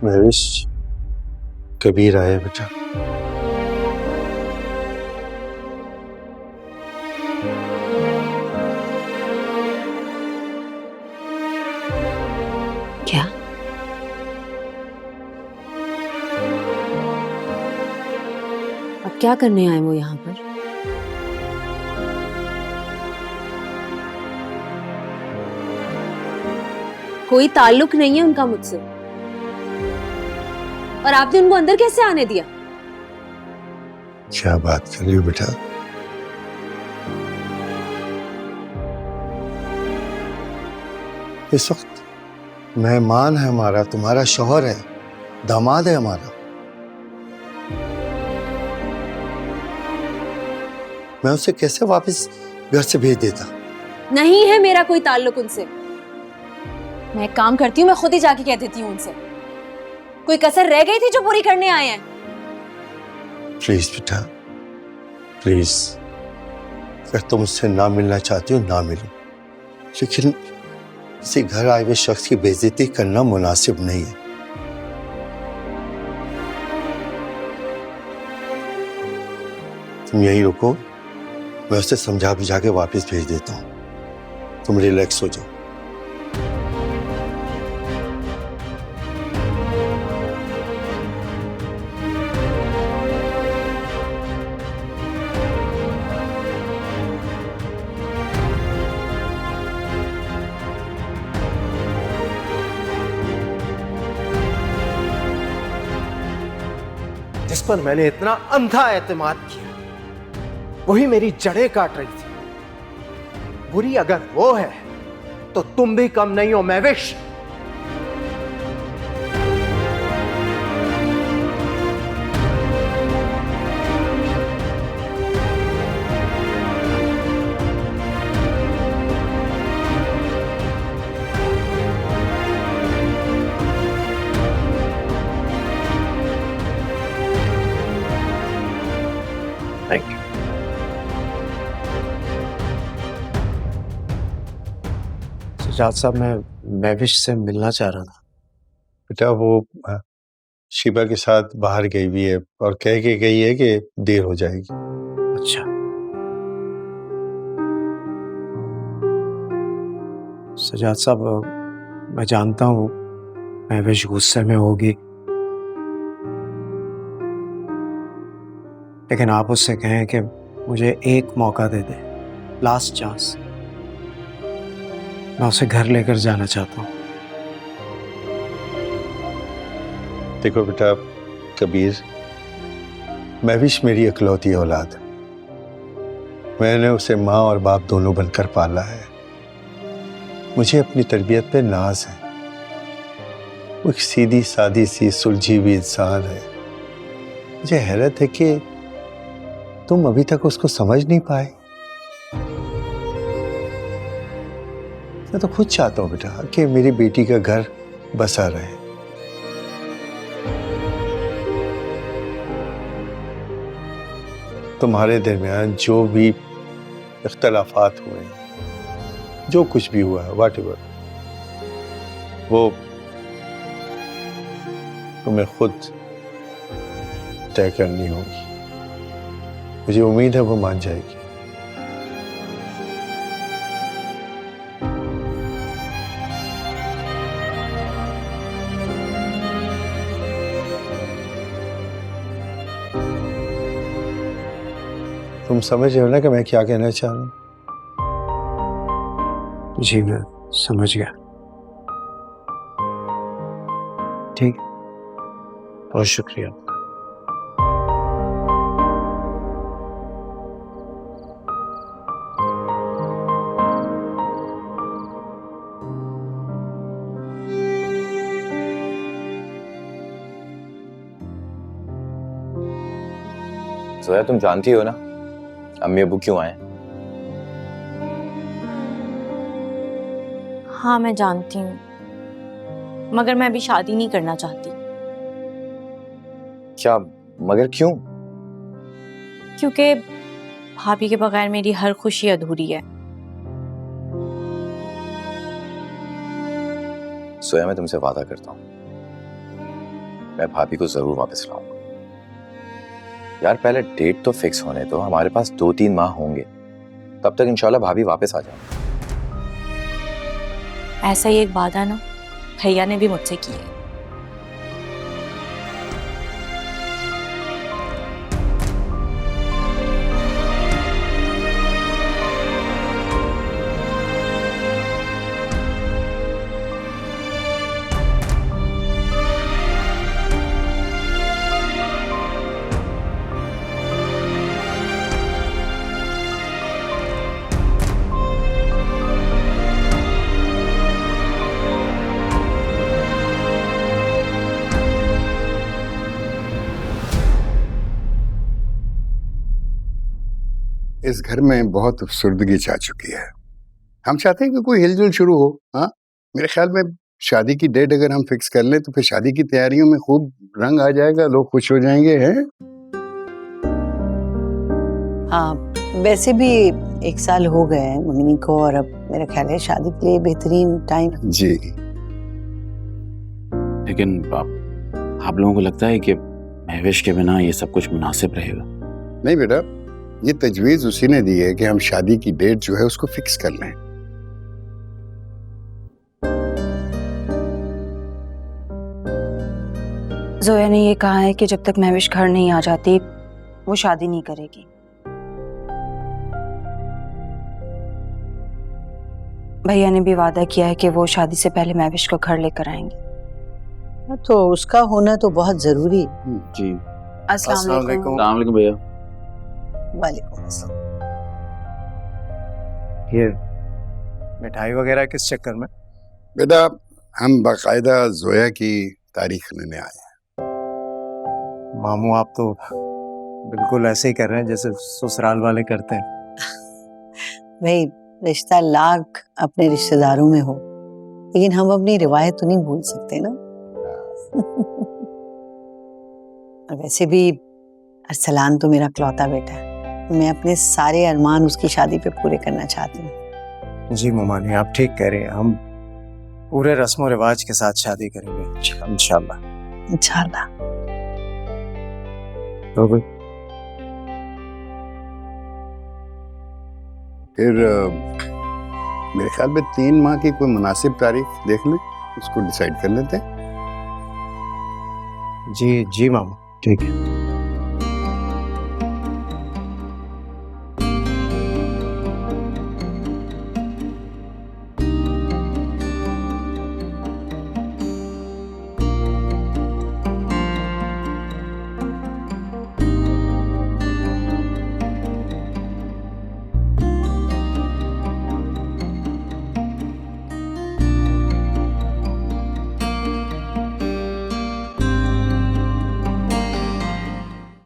महविश, कबीर आया बेटा। क्या? अब क्या करने आए वो यहाँ पर? कोई ताल्लुक नहीं है उनका मुझसे। और आपने उनको अंदर कैसे आने दिया? क्या बात कर रही हो बेटा? इस वक्त मेहमान है हमारा, तुम्हारा शौहर है, दामाद है हमारा। मैं उसे कैसे वापस घर से भेज देता? नहीं है मेरा कोई ताल्लुक उनसे। मैं एक काम करती हूँ, मैं खुद ही जाके कह देती हूँ उनसे। कोई कसर रह गई थी जो पूरी करने आए हैं? प्लीज बेटा, प्लीज, अगर तुम उससे ना मिलना चाहती हो ना मिलो, लेकिन किसी घर आए हुए शख्स की बेइज्जती करना मुनासिब नहीं है। तुम यहीं रुको, मैं उसे समझा बुझा के वापस भेज देता हूँ। तुम रिलैक्स हो जाओ। जिस पर मैंने इतना अंधा एतमाद किया, वही मेरी जड़ें काट रही थी। बुरी अगर वो है तो तुम भी कम नहीं हो महविश। Thank you. सुजात साहब, मैं महविश से मिलना चाह रहा था। बेटा वो शिबा के साथ बाहर गई हुई है और कह के गई है कि देर हो जाएगी। अच्छा, सुजात साहब, मैं जानता हूँ महविश गुस्से में होगी, लेकिन आप उससे कहें कि मुझे एक मौका दे दे, लास्ट चांस। मैं उसे घर लेकर जाना चाहता हूँ। देखो बेटा कबीर, महविश मेरी इकलौती औलाद है। मैंने उसे माँ और बाप दोनों बनकर पाला है। मुझे अपनी तरबियत पे नाज है। वो एक सीधी सादी सी सुलझी हुई इंसान है। मुझे हैरत है कि तुम अभी तक उसको समझ नहीं पाए। मैं तो खुद चाहता हूं बेटा कि मेरी बेटी का घर बसा रहे। तुम्हारे दरमियान जो भी इख्तलाफात हुए, जो कुछ भी हुआ, व्हाटएवर, वो तुम्हें खुद तय करनी होगी। मुझे उम्मीद है वो मान जाएगी। तुम समझ रहे हो ना कि मैं क्या कहना चाह रहा हूँ? जी, मैं समझ गया। ठीक, बहुत शुक्रिया। जोया, तुम जानती हो ना अम्मी अबू क्यों आए? हाँ, मैं जानती हूँ, मगर मैं अभी शादी नहीं करना चाहती। क्या? मगर क्यों? क्योंकि भाभी के बगैर मेरी हर खुशी अधूरी है। सोया, मैं तुमसे वादा करता हूँ मैं भाभी को जरूर वापस लाऊंगा। यार पहले डेट तो फिक्स होने दो, हमारे पास 2-3 माह होंगे, तब तक इंशाल्लाह भाभी वापस आ जाए। ऐसा ही एक वादा ना भैया ने भी मुझसे किया है। इस घर में बहुत अफसर्दगी छा चुकी है। हम चाहते हैं कि कोई हिलजुल शुरू हो। हाँ, मेरे ख्याल में शादी की डेट अगर हम फिक्स कर लें तो फिर शादी की तैयारियों में खूब रंग आ जाएगा, लोग खुश हो जाएंगे। हैं? हाँ, वैसे भी 1 साल हो गए हैं मंगनी को, और अब मेरा ख्याल है शादी के लिए बेहतरीन टाइम। जी, लेकिन आप लोगों को लगता है कि महविश के बिना ये सब कुछ मुनासिब रहेगा? नहीं बेटा, ये तजवीज उसी ने दी है कि हम शादी की डेट जो है उसको फिक्स कर लें। जोया ने ये कहा है कि जब तक महविश घर नहीं आ जाती वो शादी नहीं करेगी। भैया ने भी वादा किया है कि वो शादी से पहले महविश को घर लेकर आएंगे। तो उसका होना तो बहुत जरूरी है। जी। अस्सलाम वालेकुम। अस्सलाम वालेकुम भैया। वालेकुम अस्सलाम। ये मिठाई वगैरह किस चक्कर में? बेटा, हम बाकायदा जोया की तारीख लेने आए हैं। मामू आप तो बिल्कुल ऐसे ही कर रहे हैं जैसे ससुराल वाले करते हैं। भाई, रिश्ता लाख अपने रिश्तेदारों में हो, लेकिन हम अपनी रिवायत तो नहीं भूल सकते ना। और वैसे भी अरसलान तो मेरा इकलौता बेटा है, मैं अपने सारे अरमान उसकी शादी पे पूरे करना चाहती हूँ। जी ममानी, आप ठीक कह रहे हैं। हम पूरे रस्म और रिवाज के साथ शादी करेंगे इंशाल्लाह। इंशाल्लाह। तो फिर मेरे ख्याल में 3 माह की कोई मुनासिब तारीख देख लें, उसको डिसाइड कर लेते हैं। जी जी मामू, ठीक है।